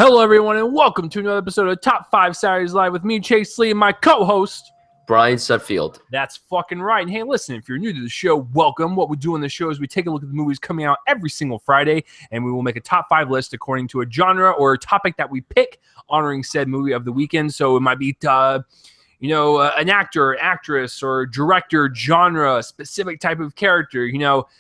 Hello, everyone, and welcome to another episode of Top 5 Saturdays Live with me, Chase Lee, and my co-host, Brian Sutfield. That's fucking right. And hey, listen, if you're new to the show, welcome. What we do on the show is we take a look at the movies coming out every single Friday, and we will make a top 5 list according to a genre or a topic that we pick, honoring said movie of the weekend. So it might be, an actor, actress, or director, genre, specific type of character,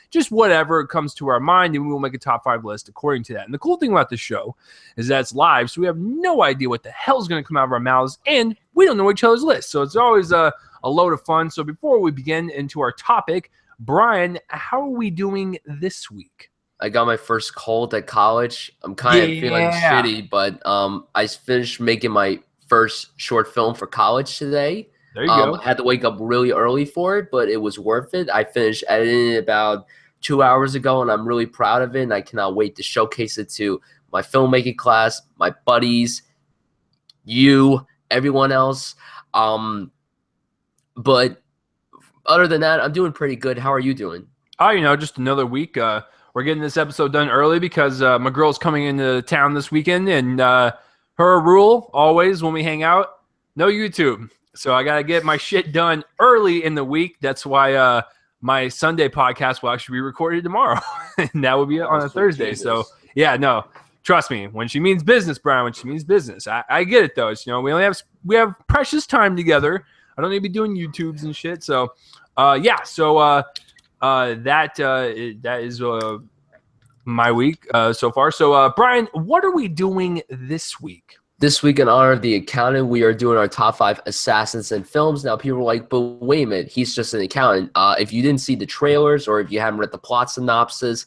just whatever comes to our mind, and we will make a top 5 list according to that. And the cool thing about this show is that it's live, so we have no idea what the hell's going to come out of our mouths, and we don't know each other's lists. So it's always a load of fun. So before we begin into our topic, Brian, how are we doing this week? I got my first cold at college. I'm kind of feeling shitty, but I finished making my first short film for college today. There you go. I had to wake up really early for it, but it was worth it. I finished editing it about 2 hours ago, and I'm really proud of it, and I cannot wait to showcase it to my filmmaking class, my buddies, you, everyone else. But other than that, I'm doing pretty good. How are you doing? Just another week. We're getting this episode done early because my girl's coming into town this weekend, and her rule always when we hang out, no YouTube. So I got to get my shit done early in the week. That's why my Sunday podcast will actually be recorded tomorrow. And that will be on a Thursday. Jesus. So, yeah, no, trust me. When she means business, Brian, when she means business. I get it, though. It's, we have precious time together. I don't need to be doing YouTubes and shit. So, that is my week so far. So, Brian, what are we doing this week? This week, in honor of the accountant, we are doing our top 5 assassins in films. Now, people are like, but wait a minute, he's just an accountant. If you didn't see the trailers or if you haven't read the plot synopsis,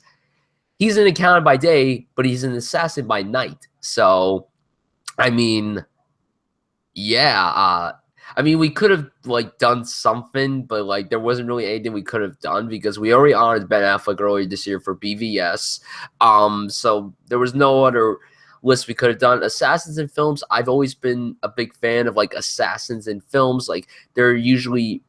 he's an accountant by day, but he's an assassin by night. So, we could have done something, but there wasn't really anything we could have done because we already honored Ben Affleck earlier this year for BVS. So there was no other list we could have done. Assassins in films, I've always been a big fan of assassins in films. They're usually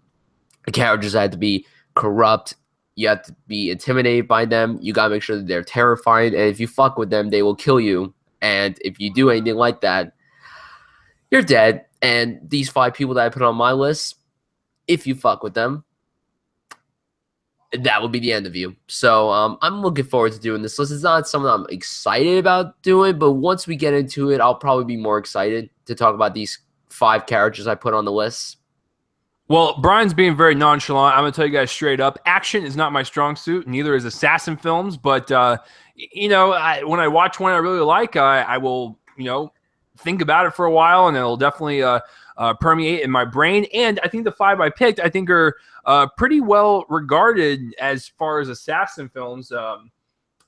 characters that have to be corrupt. You have to be intimidated by them. You gotta make sure that they're terrifying, and if you fuck with them, they will kill you. And if you do anything like that, you're dead. And these 5 people that I put on my list, if you fuck with them, that will be the end of you. So I'm looking forward to doing this list. It's not something I'm excited about doing, but once we get into it, I'll probably be more excited to talk about these 5 characters I put on the list. Well, Brian's being very nonchalant. I'm going to tell you guys straight up. Action is not my strong suit. Neither is assassin films. But, when I watch one I really like, I will, think about it for a while, and it'll definitely permeate in my brain. And I think the 5 I picked, I think are pretty well regarded as far as assassin films.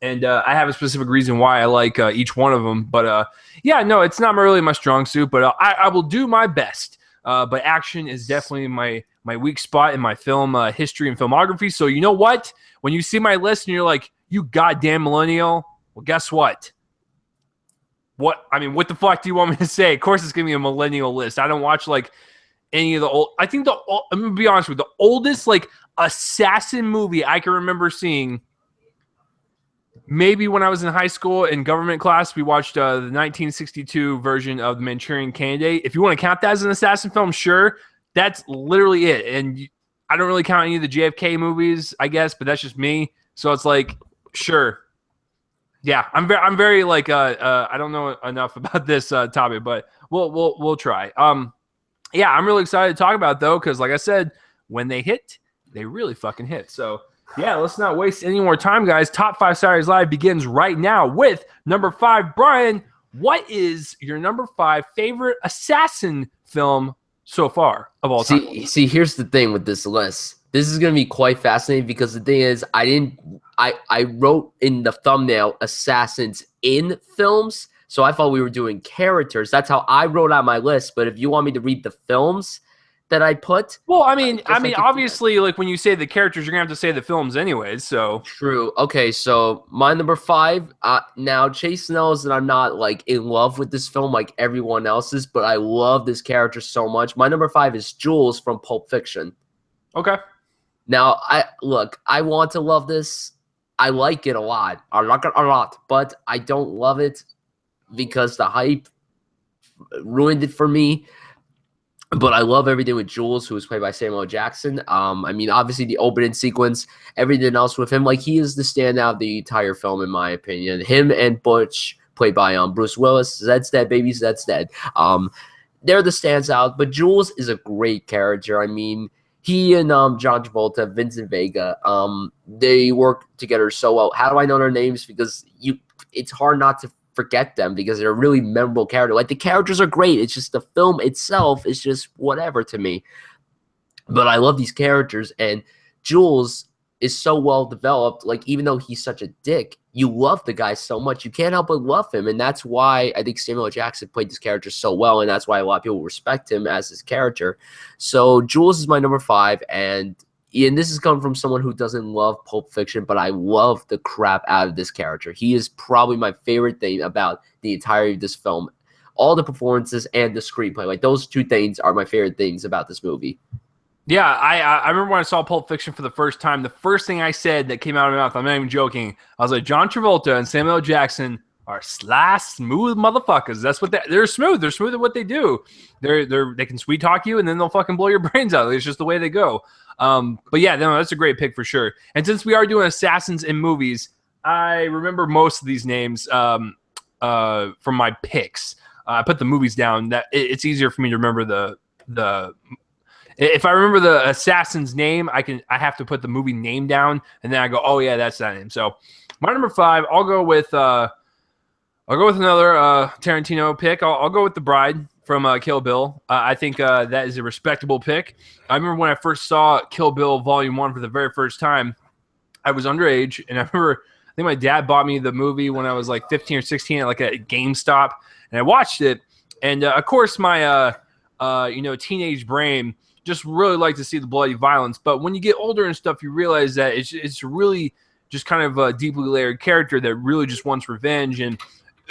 And I have a specific reason why I like each one of them. But it's not really my strong suit, but I will do my best. But action is definitely my weak spot in my film history and filmography. So you know what? When you see my list and you're like, you goddamn millennial, well, guess what? What the fuck do you want me to say? Of course, it's gonna be a millennial list. I don't watch any of the old. I think I'm gonna be honest with you, the oldest assassin movie I can remember seeing. Maybe when I was in high school in government class, we watched the 1962 version of The Manchurian Candidate. If you want to count that as an assassin film, sure, that's literally it. And I don't really count any of the JFK movies, I guess, but that's just me. So it's sure. Yeah, I'm very I don't know enough about this topic, but we'll try. I'm really excited to talk about it, though, because like I said, when they hit, they really fucking hit. So yeah, let's not waste any more time, guys. Top 5 Saturdays Live begins right now with number 5. Brian, what is your number 5 favorite assassin film so far of all time? See, here's the thing with this list. This is going to be quite fascinating because the thing is, I wrote in the thumbnail assassins in films, so I thought we were doing characters. That's how I wrote out my list. But if you want me to read the films that I put, well, obviously, when you say the characters, you're gonna have to say the films anyways. So true. Okay, so my number 5. Now Chase knows that I'm not in love with this film like everyone else is, but I love this character so much. My number 5 is Jules from Pulp Fiction. Okay. Now, I want to love this. I like it a lot. I like it a lot, but I don't love it because the hype ruined it for me. But I love everything with Jules, who was played by Samuel L. Jackson. I mean, obviously the opening sequence, everything else with him, like he is the standout of the entire film, in my opinion. Him and Butch, played by Bruce Willis. Zed's dead, baby. Zed's dead. They're the standout. But Jules is a great character. I mean, he and John Travolta, Vincent Vega, they work together so well. How do I know their names? Because it's hard not to forget them because they're a really memorable character. Like the characters are great. It's just the film itself is just whatever to me. But I love these characters, and Jules is so well developed. Like even though he's such a dick, you love the guy so much. You can't help but love him, and that's why I think Samuel L. Jackson played this character so well, and that's why a lot of people respect him as his character. So Jules is my number 5, and this is coming from someone who doesn't love Pulp Fiction, but I love the crap out of this character. He is probably my favorite thing about the entirety of this film. All the performances and the screenplay. Like, those two things are my favorite things about this movie. Yeah, I remember when I saw Pulp Fiction for the first time, the first thing I said that came out of my mouth, I'm not even joking, I was like, John Travolta and Samuel L. Jackson are smooth motherfuckers. That's what they're smooth. They're smooth at what they do. They can sweet talk you, and then they'll fucking blow your brains out. It's just the way they go. But yeah, no, that's a great pick for sure. And since we are doing assassins in movies, I remember most of these names from my picks. I put the movies down. That it's easier for me to remember the. If I remember the assassin's name, I have to put the movie name down, and then I go, oh yeah, that's that name. So my number 5, I'll go with another Tarantino pick. I'll go with The Bride from Kill Bill. I think that is a respectable pick. I remember when I first saw Kill Bill Volume 1 for the very first time, I was underage, and I think my dad bought me the movie when I was like 15 or 16 at like a GameStop, and I watched it. And of course, my teenage brain just really liked to see the bloody violence. But when you get older and stuff, you realize that it's really just kind of a deeply layered character that really just wants revenge. And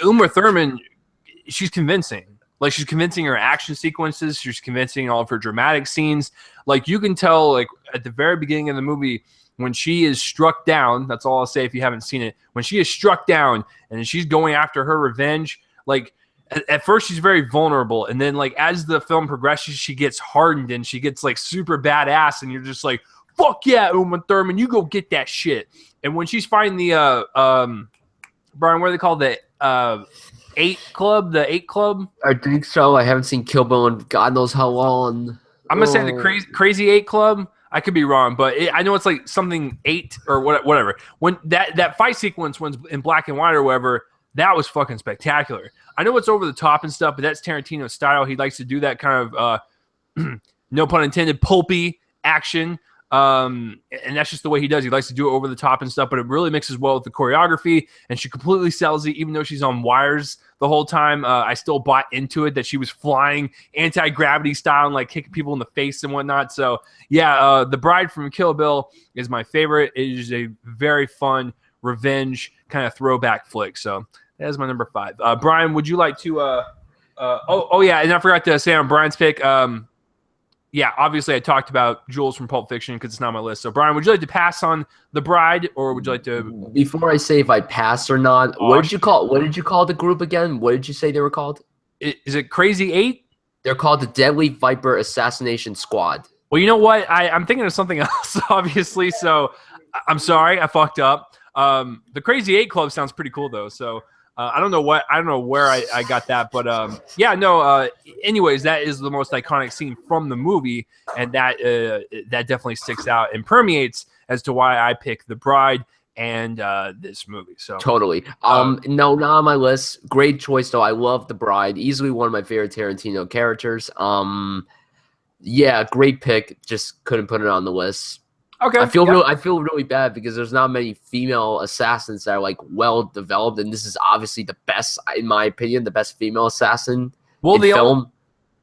Uma Thurman, she's convincing. Like, she's convincing her action sequences. She's convincing all of her dramatic scenes. Like, you can tell, like, at the very beginning of the movie, when she is struck down, that's all I'll say if you haven't seen it, when she is struck down and she's going after her revenge, like, at first she's very vulnerable. And then, like, as the film progresses, she gets hardened and she gets, like, super badass. And you're just like, fuck yeah, Uma Thurman, you go get that shit. And when she's fighting the, Brian, what do they call the 8 Club? The 8 Club? I think so. I haven't seen Kill Bill in God knows how long. I'm going to say the crazy 8 Club. I could be wrong, but I know it's like something 8 or whatever. When that fight sequence was in black and white or whatever, that was fucking spectacular. I know it's over the top and stuff, but that's Tarantino's style. He likes to do that kind of, no pun intended, pulpy action. And that's just the way he does. He likes to do it over the top and stuff, but it really mixes well with the choreography, and she completely sells it. Even though she's on wires the whole time, I still bought into it that she was flying anti-gravity style and like kicking people in the face and whatnot. So yeah, The Bride from Kill Bill is my favorite. It is a very fun revenge kind of throwback flick. So that is my number 5. Brian, would you like to oh yeah, and I forgot to say on Brian's pick, yeah, obviously I talked about Jules from Pulp Fiction because it's not on my list. So, Brian, would you like to pass on The Bride, or would you like to? Before I say if I pass or not, what did you call the group again? What did you say they were called? Is it Crazy 8? They're called the Deadly Viper Assassination Squad. Well, you know what? I'm thinking of something else, obviously. So, I'm sorry, I fucked up. The Crazy 8 Club sounds pretty cool though. So. I don't know where I got that, but yeah, no. Anyways, that is the most iconic scene from the movie, and that definitely sticks out and permeates as to why I pick The Bride and this movie. So totally. No, not on my list. Great choice though. I love The Bride. Easily one of my favorite Tarantino characters. Yeah, great pick. Just couldn't put it on the list. Okay. I feel really bad because there's not many female assassins that are like well developed, and this is obviously the best, in my opinion, the best female assassin in film.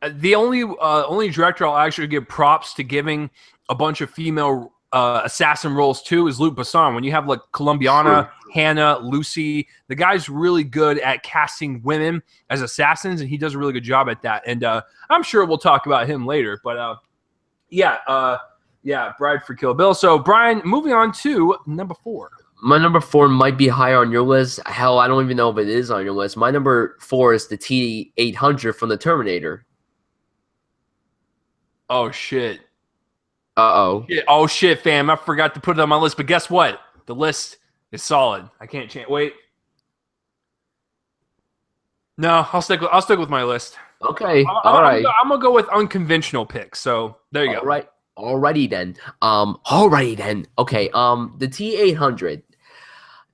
The only director I'll actually give props to giving a bunch of female assassin roles too is Luc Besson. When you have like Colombiana, Hannah, Lucy, the guy's really good at casting women as assassins, and he does a really good job at that. And I'm sure we'll talk about him later, but yeah. Yeah, Bride for Kill Bill. So, Brian, moving on to number 4. My number 4 might be higher on your list. Hell, I don't even know if it is on your list. My number 4 is the T-800 from the Terminator. Oh shit. Uh-oh. Shit. Oh shit, fam. I forgot to put it on my list, but guess what? The list is solid. I can't change. Wait. No, I'll stick with my list. Okay. All right. I'm gonna go with unconventional picks. So there you All go. right. Alrighty then. Alrighty then. Okay. The T-800.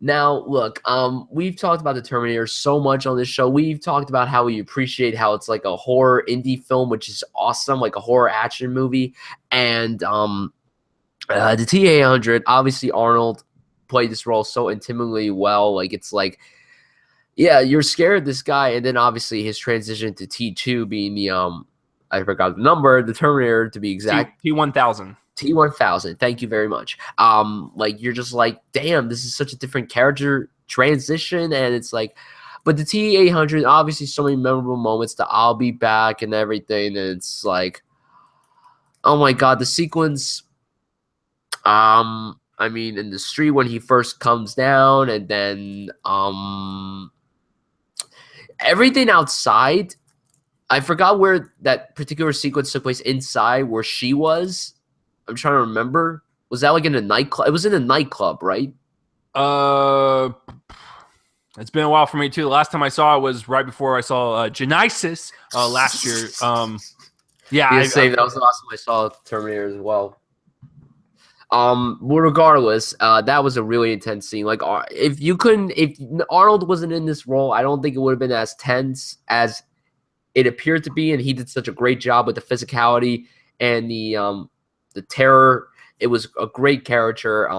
Now, look, we've talked about the Terminator so much on this show. We've talked about how we appreciate how it's like a horror indie film, which is awesome, like a horror action movie. And the T-800, obviously Arnold played this role so intimately well. Like it's like, yeah, you're scared of this guy, and then obviously his transition to T2 being the I forgot the number, the Terminator to be exact. T1000. T1000. Thank you very much. Like you're just like, damn, this is such a different character transition, and it's like, but the T-800, obviously, so many memorable moments. The "I'll be back" and everything, and it's like, oh my god, the sequence. I mean, in the street when he first comes down, and then everything outside. I forgot where that particular sequence took place inside where she was. I'm trying to remember. Was that like in a nightclub? It was in a nightclub, right? It's been a while for me too. The last time I saw it was right before I saw Genesis last year. Yeah, that was the last time I saw Terminator as well. Well, regardless, that was a really intense scene. Like, if Arnold wasn't in this role, I don't think it would have been as tense as it appeared to be, and he did such a great job with the physicality and the terror. It was a great character.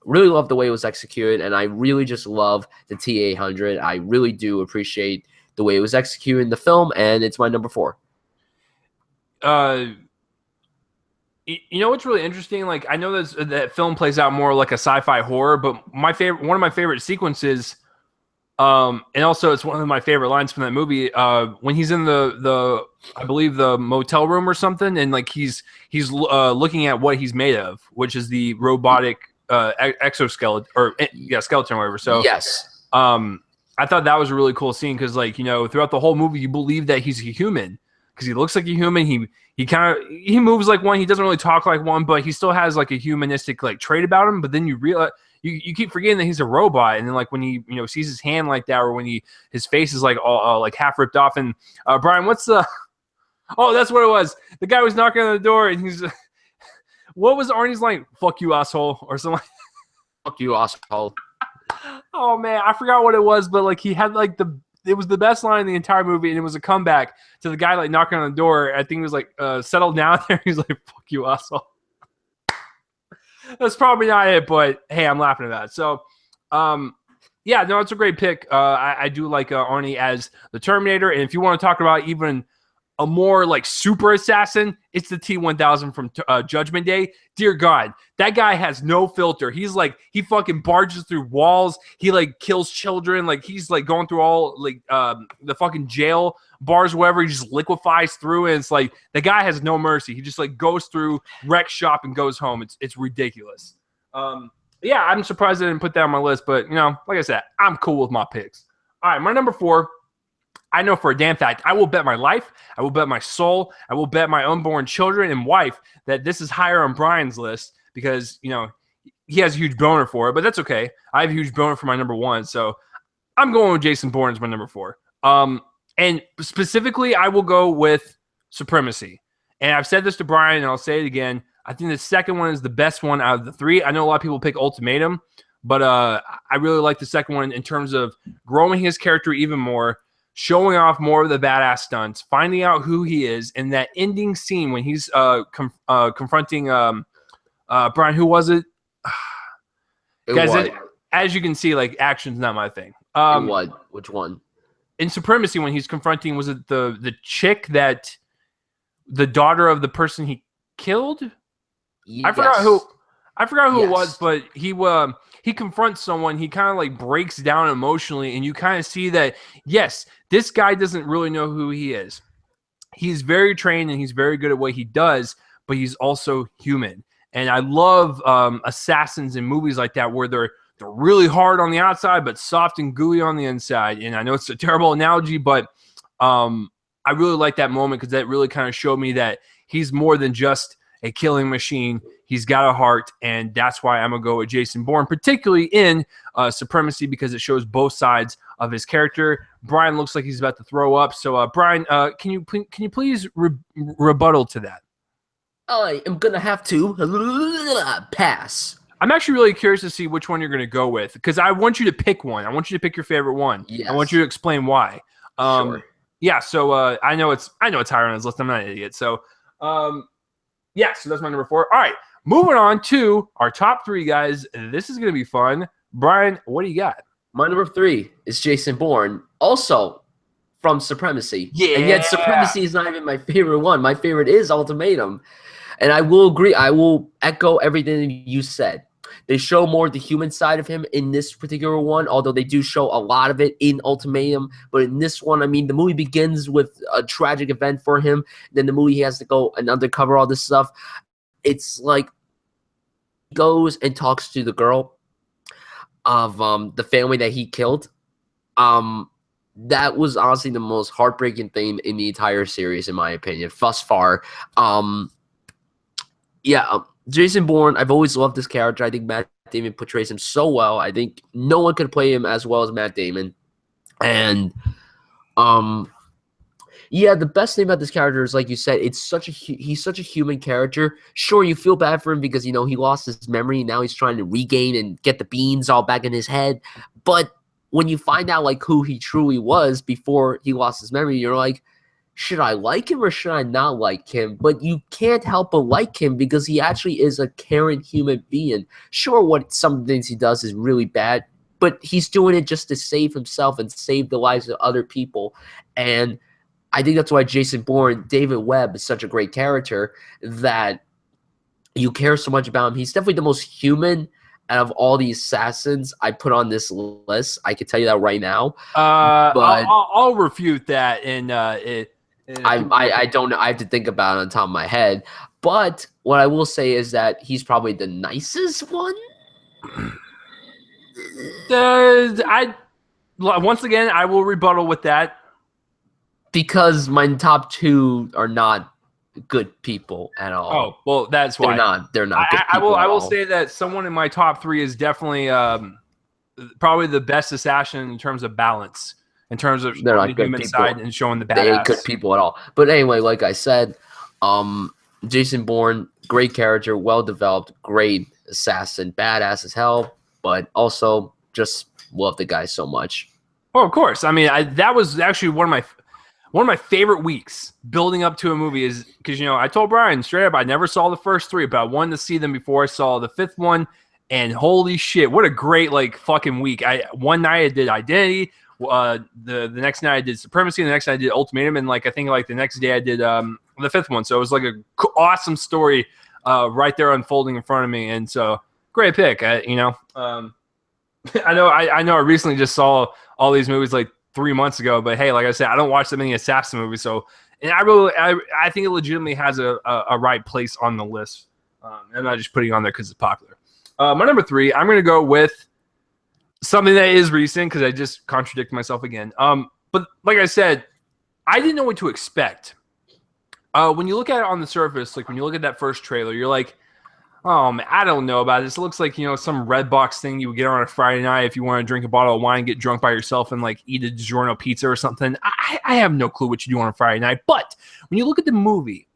Really love the way it was executed, and I really just love the T-800. I really do appreciate the way it was executed in the film, and it's my number 4. You know what's really interesting? Like, I know that film plays out more like a sci-fi horror, but one of my favorite sequences, and also it's one of my favorite lines from that movie, when he's in the I believe the motel room or something, and like he's looking at what he's made of, which is the robotic exoskeleton or skeleton or whatever. So yes, I thought that was a really cool scene because, like, you know, throughout the whole movie you believe that he's a human because he looks like a human. He moves like one. He doesn't really talk like one, but he still has like a humanistic like trait about him. But then you realize you keep forgetting that he's a robot, and then like when he sees his hand like that, or when his face is like all like half ripped off. And Brian, what's the? Oh, that's what it was. The guy was knocking on the door, and he's. What was Arnie's line? "Fuck you, asshole," or something. Fuck you, asshole. Oh man, I forgot what it was, but like he had like it was the best line in the entire movie, and it was a comeback to the guy like knocking on the door. I think it was like settle down there. He's like, "Fuck you, asshole." That's probably not it, but hey, I'm laughing at that. So, yeah, no, it's a great pick. I do like Arnie as the Terminator, and if you want to talk about even a more like super assassin, it's the T-1000 from Judgment Day. Dear God, that guy has no filter. He's like, he fucking barges through walls. He like kills children. Like he's like going through all like the fucking jail bars, wherever. He just liquefies through, and it's like the guy has no mercy. He just like goes through, wrecks shop, and goes home. It's ridiculous. Yeah, I'm surprised I didn't put that on my list, but you know, like I said, I'm cool with my picks. All right, my number 4. I know for a damn fact, I will bet my life, I will bet my soul, I will bet my unborn children and wife that this is higher on Brian's list because, you know, he has a huge boner for it, but that's okay. I have a huge boner for my number 1, so I'm going with Jason Bourne as my number 4. And specifically, I will go with Supremacy. And I've said this to Brian, and I'll say it again. I think the second one is the best one out of the 3. I know a lot of people pick Ultimatum, but I really like the second one in terms of growing his character even more, showing off more of the badass stunts, finding out who he is, and that ending scene when he's confronting Brian. Who was it? Guys, as you can see, like action's not my thing. Which one? In Supremacy, when he's confronting, was it the chick that the daughter of the person he killed? Yes. I forgot who it was, but he confronts someone. He kind of like breaks down emotionally, and you kind of see that, yes, this guy doesn't really know who he is. He's very trained and he's very good at what he does, but he's also human. And I love assassins in movies like that where they're they're really hard on the outside, but soft and gooey on the inside. And I know it's a terrible analogy, but I really like that moment because that really kind of showed me that he's more than just a killing machine. He's got a heart, and that's why I'm going to go with Jason Bourne, particularly in Supremacy, because it shows both sides of his character. Brian looks like he's about to throw up. So, Brian, can you please rebuttal to that? I am going to have to pass. I'm actually really curious to see which one you're going to go with, because I want you to pick one. I want you to pick your favorite one. Yes. I want you to explain why. Sure. Yeah, so I know it's higher on his list. I'm not an idiot. So, yeah, so that's my number 4. All right, moving on to our top 3, guys. This is going to be fun. Brian, what do you got? My number 3 is Jason Bourne, also from Supremacy. Yeah. And yet Supremacy is not even my favorite one. My favorite is Ultimatum. And I will agree. I will echo everything you said. They show more the human side of him in this particular one, although they do show a lot of it in Ultimatum. But in this one, I mean, the movie begins with a tragic event for him. Then the movie has to go and undercover all this stuff. It's like he goes and talks to the girl of the family that he killed. That was honestly the most heartbreaking thing in the entire series, in my opinion, thus far. Jason Bourne, I've always loved this character. I think Matt Damon portrays him so well. I think no one could play him as well as Matt Damon. And the best thing about this character is, like you said, he's such a human character. Sure, you feel bad for him because, he lost his memory. Now he's trying to regain and get the beans all back in his head. But when you find out like who he truly was before he lost his memory, you're like, should I like him or should I not like him? But you can't help but like him because he actually is a caring human being. Sure, what some things he does is really bad, but he's doing it just to save himself and save the lives of other people. And I think that's why Jason Bourne, David Webb, is such a great character that you care so much about him. He's definitely the most human out of all the assassins I put on this list. I can tell you that right now. But I'll refute that. I don't know. I have to think about it on top of my head. But what I will say is that he's probably the nicest one. Once again, I will rebuttal with that. Because my top 2 are not good people at all. Oh, well, that's why. They're not good people I will say that someone in my top 3 is definitely probably the best assassin in terms of balance. In terms of they're not the good human people. side and showing the badass. They ain't good people at all. But anyway, like I said, Jason Bourne, great character, well developed, great assassin, badass as hell, but also just love the guy so much. Oh, of course. I mean, that was actually one of my favorite weeks building up to a movie is because, I told Brian straight up, I never saw the first 3, but I wanted to see them before I saw the 5th one. And holy shit, what a great fucking week. One night I did Identity. The next night I did Supremacy. The next night I did Ultimatum. And I think the next day I did the 5th one. So it was like a awesome story right there unfolding in front of me. And so great pick. I know I recently just saw all these movies 3 months ago, but hey, like I said, I don't watch that many assassin movies. So, and I think it legitimately has a right place on the list. I'm not just putting it on there because it's popular. My number 3, I'm going to go with something that is recent because I just contradicted myself again. But like I said, I didn't know what to expect. When you look at it on the surface, when you look at that first trailer, you're like, oh man, I don't know about this. It looks like, some red box thing you would get on a Friday night if you want to drink a bottle of wine, get drunk by yourself, and eat a DiGiorno pizza or something. I have no clue what you do on a Friday night. But when you look at the movie,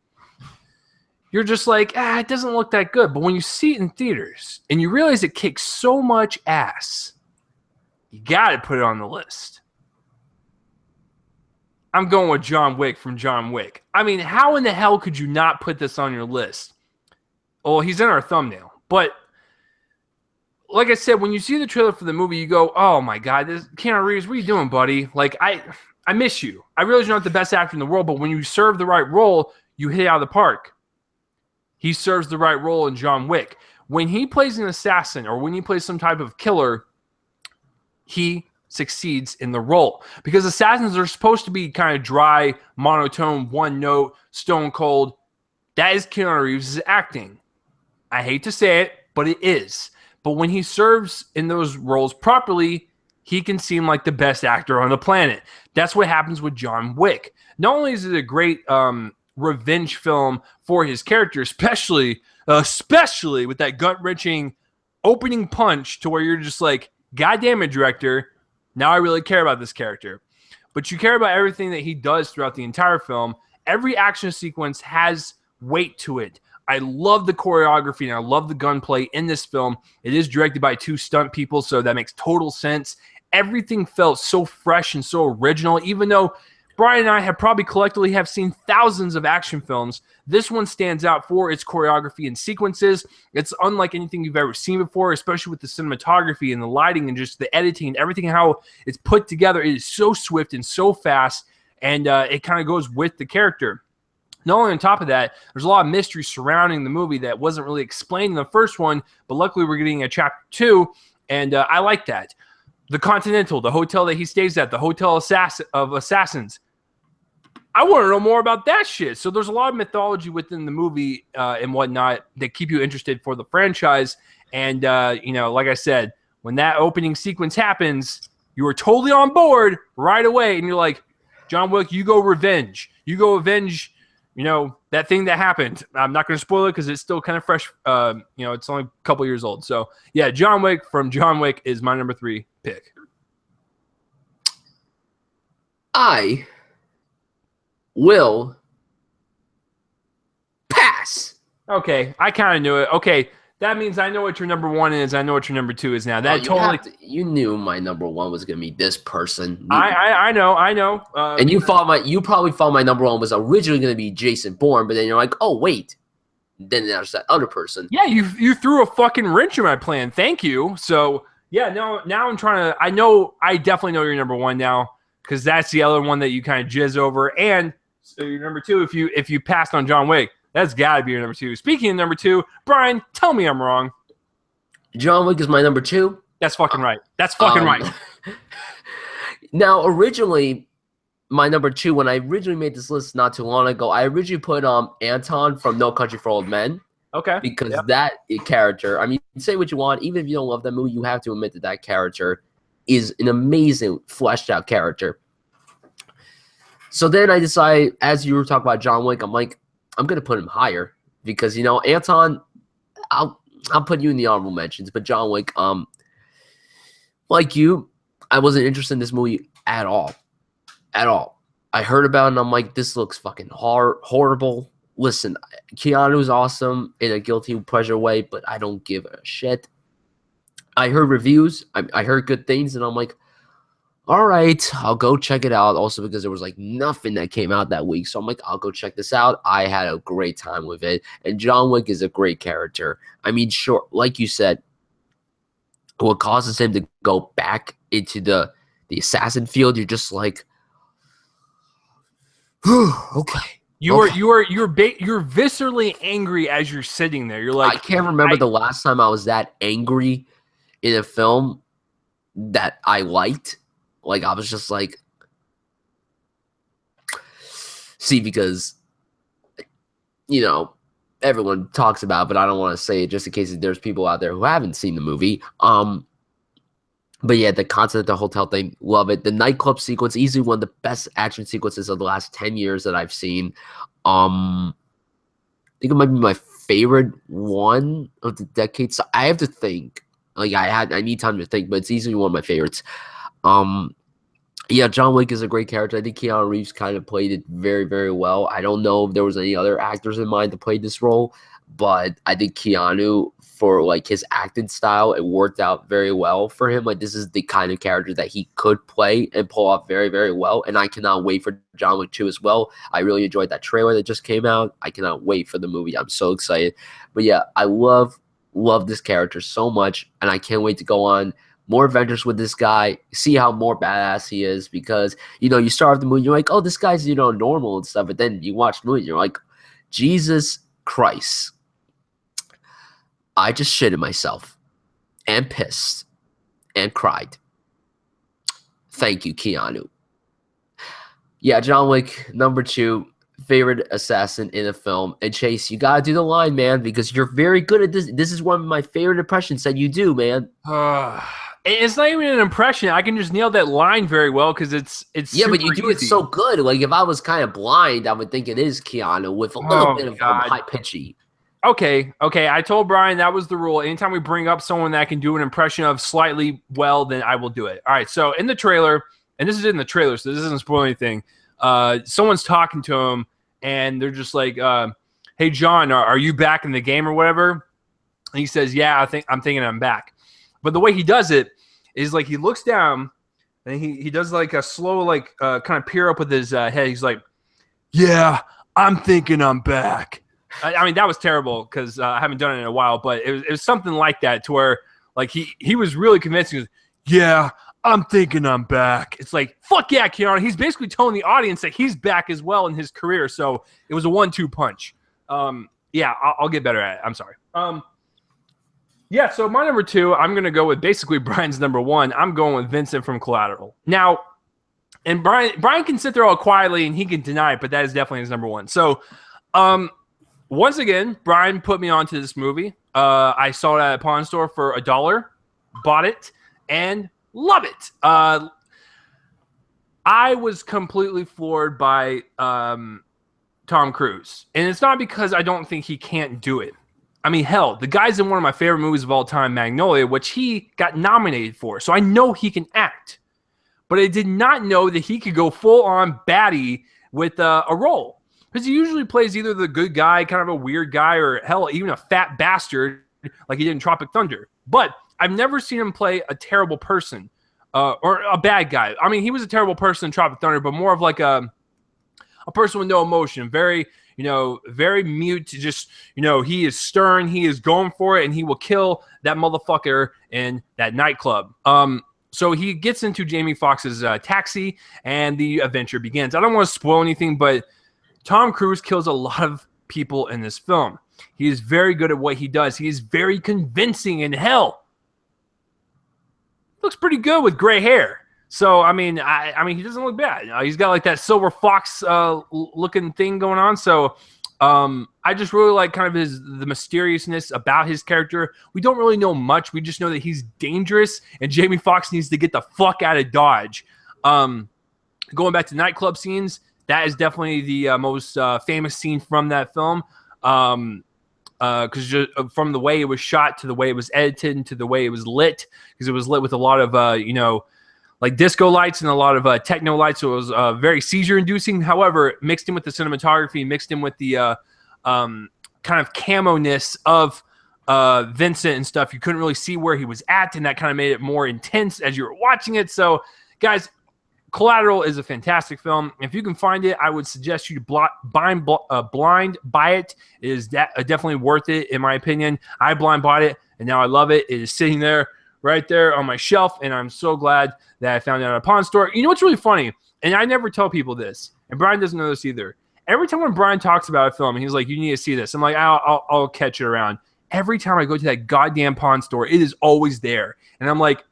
you're just like, it doesn't look that good. But when you see it in theaters and you realize it kicks so much ass, you got to put it on the list. I'm going with John Wick from John Wick. I mean, how in the hell could you not put this on your list? Well, he's in our thumbnail. But like I said, when you see the trailer for the movie, you go, oh my God, this Keanu Reeves, what are you doing, buddy? I miss you. I realize you're not the best actor in the world, but when you serve the right role, you hit it out of the park. He serves the right role in John Wick. When he plays an assassin or when he plays some type of killer, he succeeds in the role. Because assassins are supposed to be kind of dry, monotone, one note, stone cold. That is Keanu Reeves' acting. I hate to say it, but it is. But when he serves in those roles properly, he can seem like the best actor on the planet. That's what happens with John Wick. Not only is it a great revenge film for his character, especially with that gut-wrenching opening punch to where you're just like, God damn it, director, now I really care about this character. But you care about everything that he does throughout the entire film. Every action sequence has weight to it. I love the choreography and I love the gunplay in this film. It is directed by 2 stunt people, so that makes total sense. Everything felt so fresh and so original, even though Brian and I have probably collectively have seen thousands of action films. This one stands out for its choreography and sequences. It's unlike anything you've ever seen before, especially with the cinematography and the lighting and just the editing and everything, how it's put together. It is so swift and so fast, and it kind of goes with the character. Not only on top of that, there's a lot of mystery surrounding the movie that wasn't really explained in the first one, but luckily we're getting a chapter 2, and I like that. The Continental, the hotel that he stays at, the Hotel of Assassins. I want to know more about that shit. So there's a lot of mythology within the movie and whatnot that keep you interested for the franchise. And, like I said, when that opening sequence happens, you are totally on board right away. And you're like, John Wick, you go revenge. You go avenge, that thing that happened. I'm not going to spoil it because it's still kind of fresh. It's only a couple years old. So, yeah, John Wick from John Wick is my number 3 pick. I will pass. Okay, I kind of knew it. Okay, that means I know what your number 1 is. I know what your number 2 is now. That you knew my number 1 was gonna be this person. I know. And you probably thought my number 1 was originally gonna be Jason Bourne, but then you're like, oh wait, then there's that other person. Yeah, you threw a fucking wrench in my plan. Thank you. So yeah, now I'm trying to. I definitely know your number 1 now because that's the other one that you kind of jizz over. And so your number 2, if you passed on John Wick, that's got to be your number 2. Speaking of number 2, Brian, tell me I'm wrong. John Wick is my number 2. That's fucking right. That's fucking right. Now, originally, my number 2, when I originally made this list not too long ago, I originally put Anton from No Country for Old Men. Okay. Because that character, I mean, say what you want, even if you don't love that movie, you have to admit that character is an amazing fleshed out character. So then I decided, as you were talking about John Wick, I'm like, I'm gonna put him higher because Anton, I'll put you in the honorable mentions, but John Wick, like you, I wasn't interested in this movie at all. I heard about it and I'm like, this looks fucking horrible. Listen, Keanu's awesome in a guilty pleasure way, but I don't give a shit. I heard reviews. I heard good things, and I'm like, all right, I'll go check it out. Also, because there was like nothing that came out that week. So I'm like, I'll go check this out. I had a great time with it. And John Wick is a great character. I mean, sure, like you said, what causes him to go back into the assassin field, you're just like, okay. You're viscerally angry as you're sitting there. You're like, I can't remember the last time I was that angry in a film that I liked. Like, I was just like, see, because, everyone talks about it, but I don't want to say it just in case there's people out there who haven't seen the movie. But yeah, the concept of the hotel thing, love it. The nightclub sequence, easily one of the best action sequences of the last 10 years that I've seen. I think it might be my favorite one of the decade. So I have to think. Like, I need time to think, but it's easily one of my favorites. Yeah, John Wick is a great character. I think Keanu Reeves kind of played it very, very well. I don't know if there was any other actors in mind to play this role, but I think Keanu, for like his acting style, it worked out very well for him. Like, this is the kind of character that he could play and pull off very, very well. And I cannot wait for John Wick 2 as well. I really enjoyed that trailer that just came out. I cannot wait for the movie. I'm so excited. But yeah, I love this character so much, and I can't wait to go on more adventures with this guy, see how more badass he is, because, you start off the movie, you're like, oh, this guy's, normal and stuff, but then you watch the movie, and you're like, Jesus Christ. I just shitted myself and pissed and cried. Thank you, Keanu. Yeah, John Wick, number 2. favorite assassin in a film. And Chase, you gotta do the line, man, because you're very good at this. This is one of my favorite impressions that you do, man. It's not even an impression. I can just nail that line very well because it's Yeah, but super you do it easy. so good. Like if I was kind of blind, I would think it is Keanu with a little Oh, bit of God. high pitchy. Okay. I told Brian that was the rule. Anytime we bring up someone that can do an impression of slightly well, then I will do it. All right. So in the trailer, and this is in the trailer, so this doesn't spoil anything. Someone's talking to him, and they're just like, "Hey, John, are you back in the game or whatever?" And he says, "Yeah, I'm thinking I'm back." But the way he does it is like he looks down, and he does like a slow like kind of peer up with his head. He's like, "Yeah, I'm thinking I'm back." I mean, that was terrible because I haven't done it in a while, but it was something like that to where like he was really convincing. He was, yeah, I'm thinking I'm back. It's like, fuck yeah, Keanu. He's basically telling the audience that he's back as well in his career. So it was a 1-2 punch. Yeah, I'll get better at it. I'm sorry. Yeah, so my number 2, I'm going to go with basically Brian's number 1. I'm going with Vincent from Collateral. Now, and Brian can sit there all quietly and he can deny it, but that is definitely his number 1. So, once again, Brian put me onto this movie. I saw it at a pawn store for $1, bought it, and love it. I was completely floored by Tom Cruise. And it's not because I don't think he can't do it. I mean, hell, the guy's in one of my favorite movies of all time, Magnolia, which he got nominated for. So I know he can act. But I did not know that he could go full-on baddie with a role. Because he usually plays either the good guy, kind of a weird guy, or hell, even a fat bastard like he did in Tropic Thunder. But I've never seen him play a terrible person or a bad guy. I mean, he was a terrible person in Tropic Thunder, but more of like a person with no emotion, very, very mute. Just, he is stern, he is going for it, and he will kill that motherfucker in that nightclub. So he gets into Jamie Foxx's taxi, and the adventure begins. I don't want to spoil anything, but Tom Cruise kills a lot of people in this film. He is very good at what he does. He is very convincing, and hell, looks pretty good with gray hair. So I mean, he doesn't look bad. He's got like that silver fox looking thing going on. So I just really like kind of the mysteriousness about his character. We don't really know much. We just know that he's dangerous, and Jamie Foxx needs to get the fuck out of Dodge. Going back to nightclub scenes. That is definitely the most famous scene from that film, because from the way it was shot to the way it was edited and to the way it was lit, because it was lit with a lot of like disco lights and a lot of techno lights, so it was very seizure-inducing. However, mixed in with the cinematography, mixed in with the kind of camo-ness of Vincent and stuff, you couldn't really see where he was at, and that kind of made it more intense as you were watching it. So, guys, Collateral is a fantastic film. If you can find it, I would suggest you to blind buy it. It is definitely worth it, in my opinion. I blind bought it, and now I love it. It is sitting there, right there on my shelf, and I'm so glad that I found it at a pawn store. You know what's really funny? And I never tell people this, and Brian doesn't know this either. Every time when Brian talks about a film, and he's like, you need to see this. I'm like, I'll catch it around. Every time I go to that goddamn pawn store, it is always there. And I'm like,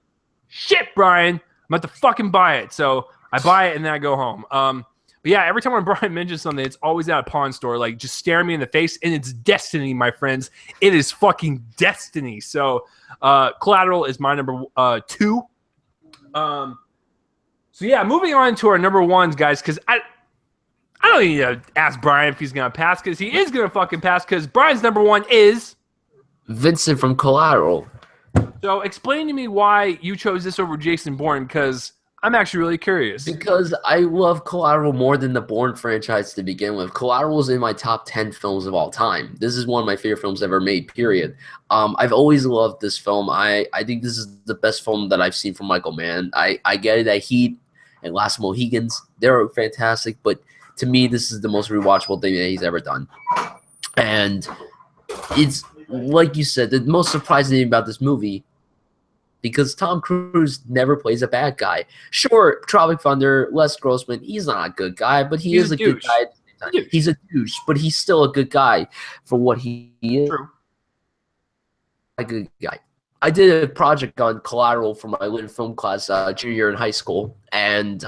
shit, Brian, I'm about to fucking buy it. So I buy it and then I go home. But yeah, every time when Brian mentions something, it's always at a pawn store, like just staring me in the face. And it's destiny, my friends. It is fucking destiny. So Collateral is my number 2. So yeah, moving on to our number 1s, guys, because I don't need to ask Brian if he's going to pass, because he is going to fucking pass, because Brian's number 1 is Vincent from Collateral. So explain to me why you chose this over Jason Bourne, because I'm actually really curious. Because I love Collateral more than the Bourne franchise to begin with. Collateral is in my top 10 films of all time. This is one of my favorite films ever made, period. I've always loved this film. I think this is the best film that I've seen from Michael Mann. I get it that Heat and Last Mohicans, they're fantastic, but to me, this is the most rewatchable thing that he's ever done. And it's, like you said, the most surprising thing about this movie, because Tom Cruise never plays a bad guy. Sure, Tropic Thunder, Les Grossman, he's not a good guy, but he's a good guy at the same time. He's a douche, but he's still a good guy for what he is. True. A good guy. I did a project on Collateral for my lit film class junior year in high school, and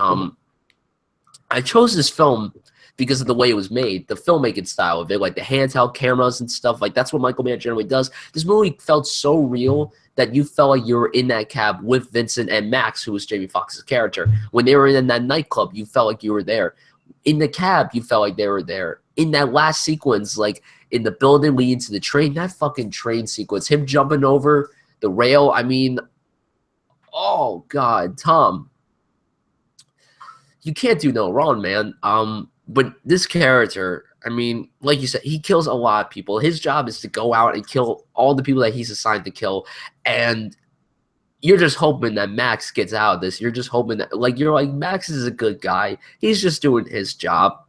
I chose this film because of the way it was made, the filmmaking style of it, like the handheld cameras and stuff. Like that's what Michael Mann generally does. This movie felt so real that you felt like you were in that cab with Vincent and Max, who was Jamie Foxx's character. When they were in that nightclub, you felt like you were there. In the cab, you felt like they were there. In that last sequence, like in the building leading to the train, that fucking train sequence, him jumping over the rail, I mean, oh God, Tom, you can't do no wrong, man. But this character, I mean, like you said, he kills a lot of people. His job is to go out and kill all the people that he's assigned to kill. And you're just hoping that Max gets out of this. You're just hoping that, like, you're like, Max is a good guy. He's just doing his job.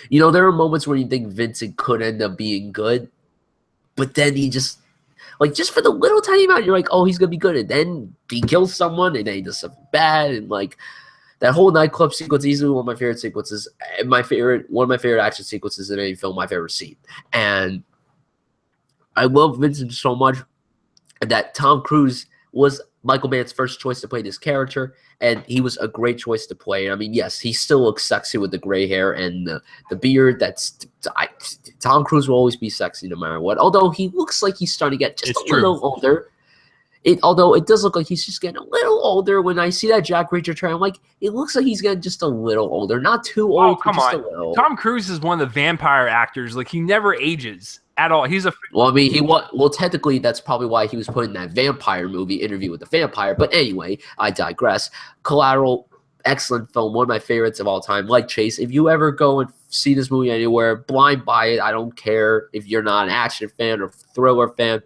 You know, there are moments where you think Vincent could end up being good, but then he just, like, just for the little tiny amount, you're like, oh, he's going to be good. And then he kills someone, and then he does something bad. And, like, that whole nightclub sequence is easily one of my favorite sequences. And one of my favorite action sequences in any film I've ever seen. And I love Vincent so much that Tom Cruise was Michael Mann's first choice to play this character, and he was a great choice to play. I mean, yes, he still looks sexy with the gray hair and the beard. Tom Cruise will always be sexy no matter what. Although he looks like he's starting to get just a little older. Although it does look like he's just getting a little older. When I see that Jack Reacher trailer, I'm like, it looks like he's getting just a little older. Not too old, oh, come just on. a little. Tom Cruise is one of the vampire actors. Like, he never ages at all. He's a well, I mean, well, technically, that's probably why he was put in that vampire movie, Interview with the Vampire. But anyway, I digress. Collateral, excellent film, one of my favorites of all time. Like Chase, if you ever go and see this movie anywhere, blind buy it. I don't care if you're not an action fan or thriller fan.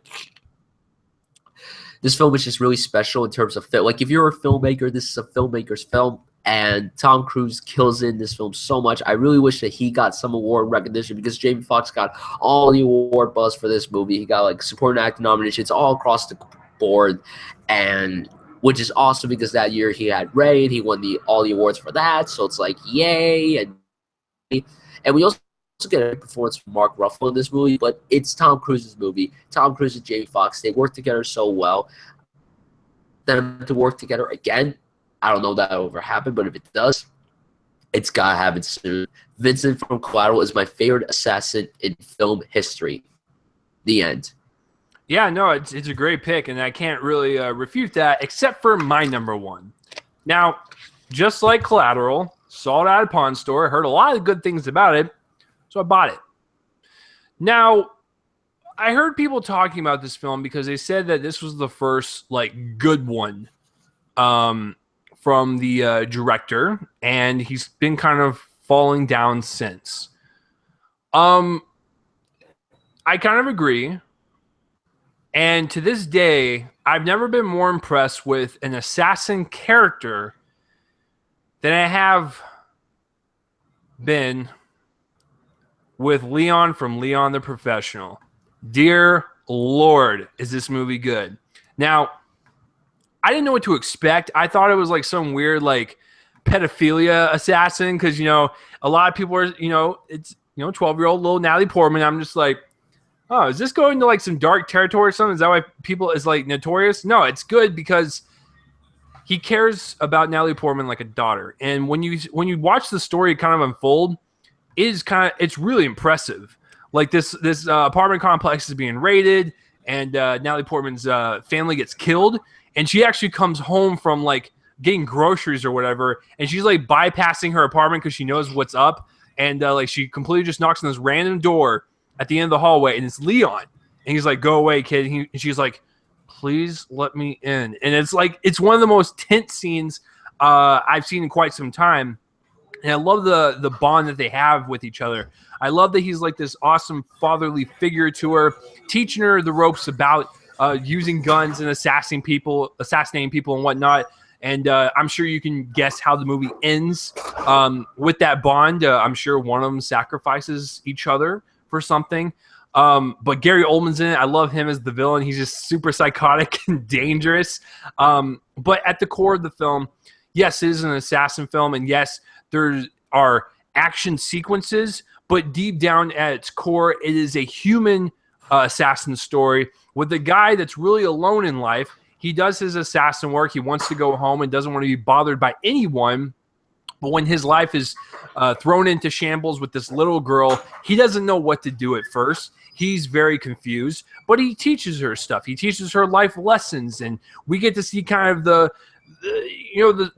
This film is just really special in terms of film. Like, if you're a filmmaker, this is a filmmaker's film, and Tom Cruise kills in this film so much. I really wish that he got some award recognition, because Jamie Foxx got all the award buzz for this movie. He got, like, supporting actor nominations all across the board, and which is awesome because that year he had Ray, and he won all the awards for that. So it's like, yay. And we also get a performance from Mark Ruffalo in this movie, but it's Tom Cruise's movie. Tom Cruise and Jamie Foxx, they work together so well. Them to work together again, I don't know if that'll ever happen, but if it does, it's gotta happen soon. Vincent from Collateral is my favorite assassin in film history. The end. Yeah, no, it's a great pick, and I can't really refute that, except for my number one. Now, just like Collateral, saw it at a pawn store, heard a lot of good things about it, so I bought it. Now, I heard people talking about this film because they said that this was the first, like, good one from the director, and he's been kind of falling down since. I kind of agree. And to this day, I've never been more impressed with an assassin character than I have been with Leon from Leon the Professional. Dear Lord, is this movie good? Now, I didn't know what to expect. I thought it was like some weird, like, pedophilia assassin because, you know, a lot of people are, you know, it's, you know, 12-year-old little Natalie Portman. I'm just like, oh, is this going to, like, some dark territory or something? Is that why people is, like, notorious? No, it's good because he cares about Natalie Portman like a daughter. And when you watch the story kind of unfold, it's really impressive. Like, this apartment complex is being raided, and Natalie Portman's family gets killed, and she actually comes home from, like, getting groceries or whatever, and she's, like, bypassing her apartment because she knows what's up, and like, she completely just knocks on this random door at the end of the hallway, and it's Leon, and he's like, "Go away, kid." And she's like, "Please let me in." And it's like, it's one of the most tense scenes I've seen in quite some time. And I love the bond that they have with each other. I love that he's like this awesome fatherly figure to her, teaching her the ropes about using guns and assassinating people and whatnot. And I'm sure you can guess how the movie ends with that bond. I'm sure one of them sacrifices each other for something. But Gary Oldman's in it. I love him as the villain. He's just super psychotic and dangerous. But at the core of the film, yes, it is an assassin film. And yes, there are action sequences. But deep down at its core, it is a human assassin story with a guy that's really alone in life. He does his assassin work. He wants to go home and doesn't want to be bothered by anyone. But when his life is thrown into shambles with this little girl, he doesn't know what to do at first. He's very confused, but he teaches her stuff. He teaches her life lessons, and we get to see kind of the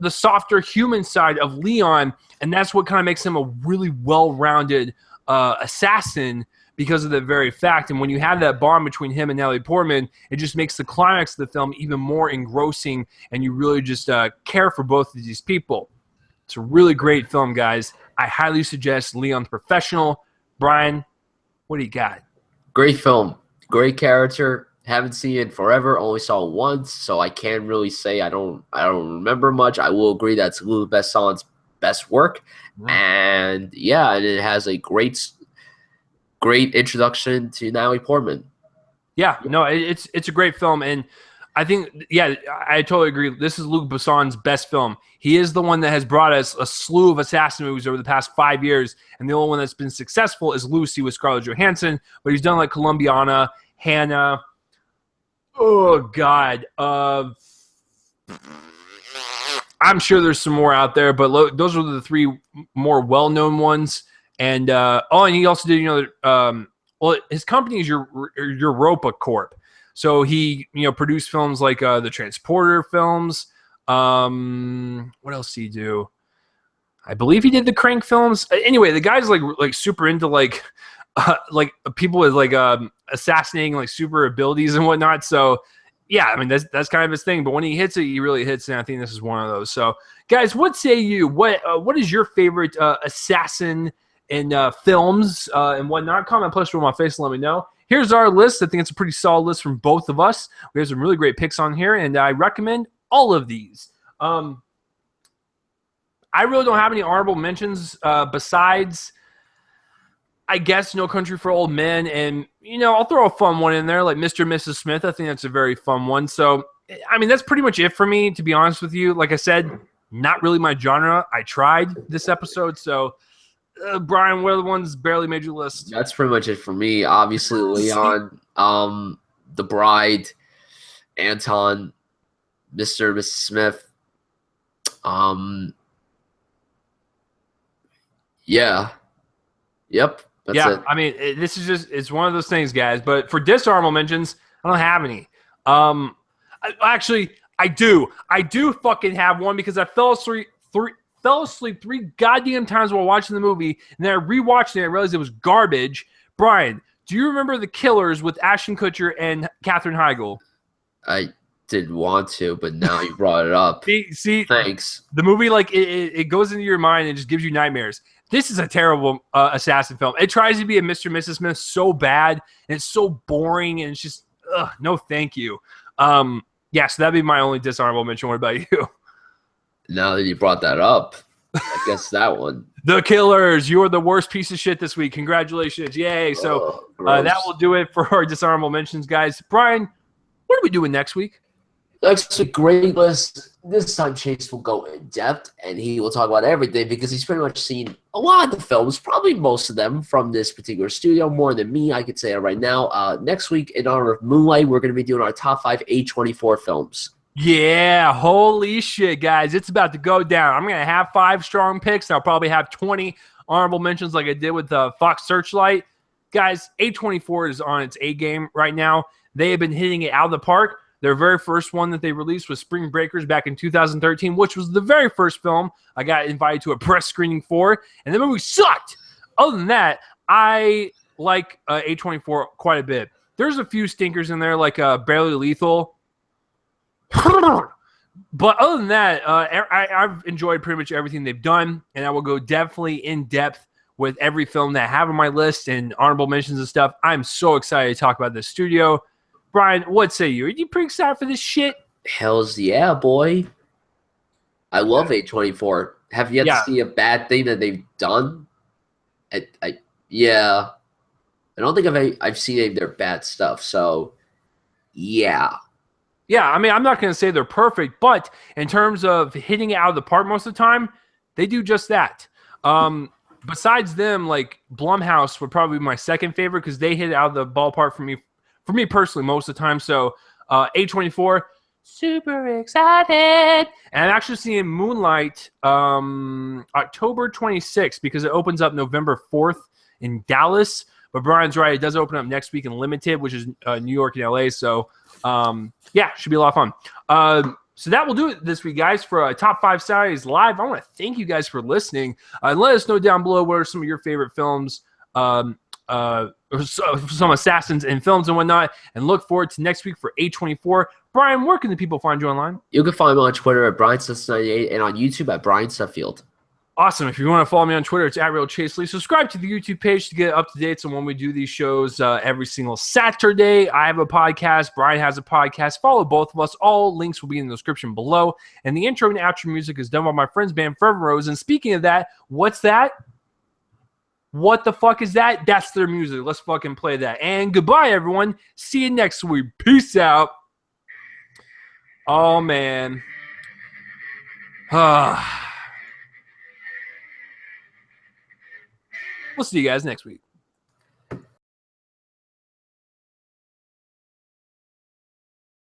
softer human side of Leon, and that's what kind of makes him a really well-rounded assassin because of that very fact. And when you have that bond between him and Natalie Portman, it just makes the climax of the film even more engrossing, and you really just care for both of these people. It's a really great film, guys. I highly suggest Leon the Professional. Brian, what do you got? Great film. Great character. Haven't seen it forever. Only saw it once, so I can't really say I don't remember much. I will agree that's Louis Besson's best work. And yeah, and it has a great introduction to Natalie Portman. Yeah, no, it's a great film, and I think, yeah, I totally agree. This is Luc Besson's best film. He is the one that has brought us a slew of assassin movies over the past 5 years, and the only one that's been successful is Lucy with Scarlett Johansson, but he's done like Columbiana, Hannah. Oh, God. I'm sure there's some more out there, but those are the three more well-known ones. And and he also did, his company is Europa Corp. So he, produced films like the Transporter films. What else did he do? I believe he did the Crank films. Anyway, the guy's like super into like people with assassinating like super abilities and whatnot. So yeah, I mean that's kind of his thing. But when he hits it, he really hits it. And I think this is one of those. So guys, what say you? What is your favorite assassin in films and whatnot? Comment plus on my face and let me know. Here's our list. I think it's a pretty solid list from both of us. We have some really great picks on here, and I recommend all of these. I really don't have any honorable mentions besides, I guess, No Country for Old Men, and I'll throw a fun one in there like Mr. and Mrs. Smith. I think that's a very fun one. So, I mean, that's pretty much it for me, to be honest with you. Like I said, not really my genre. I tried this episode, so. Brian, what are the ones barely made your list? That's pretty much it for me. Obviously, Leon, The Bride, Anton, Mr. and Mrs. Smith. Yeah. Yep. That's it. I mean, this is it's one of those things, guys. But for dishonorable mentions, I don't have any. I do. I do fucking have one because I fell asleep three goddamn times while watching the movie, and then I rewatched it and I realized it was garbage. Brian, do you remember The Killers with Ashton Kutcher and Katherine Heigl? I didn't want to, but now you brought it up. See, thanks. The movie, like, it goes into your mind and just gives you nightmares. This is a terrible assassin film. It tries to be a Mr. and Mrs. Smith so bad, and it's so boring, and it's just, no thank you. Yeah, so that'd be my only dishonorable mention. What about you? Now that you brought that up, I guess that one. The Killers, you're the worst piece of shit this week. Congratulations. Yay. So that will do it for our dishonorable mentions, guys. Brian, what are we doing next week? Next week, great list. This time Chase will go in depth, and he will talk about everything because he's pretty much seen a lot of the films, probably most of them from this particular studio, more than me. I could say it right now. Next week, in honor of Moonlight, we're going to be doing our top 5 A24 films. Yeah, holy shit, guys. It's about to go down. I'm going to have 5 strong picks, and I'll probably have 20 honorable mentions like I did with Fox Searchlight. Guys, A24 is on its A game right now. They have been hitting it out of the park. Their very first one that they released was Spring Breakers back in 2013, which was the very first film I got invited to a press screening for, and the movie sucked. Other than that, I like A24 quite a bit. There's a few stinkers in there, like Barely Lethal. But other than that, I've enjoyed pretty much everything they've done, and I will go definitely in depth with every film that I have on my list and honorable mentions and stuff. I'm so excited to talk about this studio. Brian, what say you? Are you pretty excited for this shit? Hells yeah, boy. I love A24. Have yet to see a bad thing that they've done. Yeah. I don't think I've seen any of their bad stuff, so yeah. Yeah, I mean, I'm not going to say they're perfect, but in terms of hitting it out of the park most of the time, they do just that. Besides them, like, Blumhouse would probably be my second favorite because they hit it out of the ballpark for me personally most of the time. So A24, Super excited. And I'm actually seeing Moonlight October 26th because it opens up November 4th in Dallas. But Brian's right. It does open up next week in Limited, which is New York and LA. So, yeah, should be a lot of fun. So that will do it this week, guys, for Top 5 Saturdays Live. I want to thank you guys for listening. Let us know down below what are some of your favorite films, some assassins in films and whatnot. And look forward to next week for A24. Brian, where can the people find you online? You can find me on Twitter at BrianSuff98 and on YouTube at Brian Suffield. Awesome. If you want to follow me on Twitter, it's @RealChaseLee. Subscribe to the YouTube page to get up to date on when we do these shows every single Saturday. I have a podcast. Brian has a podcast. Follow both of us. All links will be in the description below. And the intro and outro music is done by my friends band Fervent Roze. And speaking of that, what's that? What the fuck is that? That's their music. Let's fucking play that. And goodbye, everyone. See you next week. Peace out. Oh, man. We'll see you guys next week.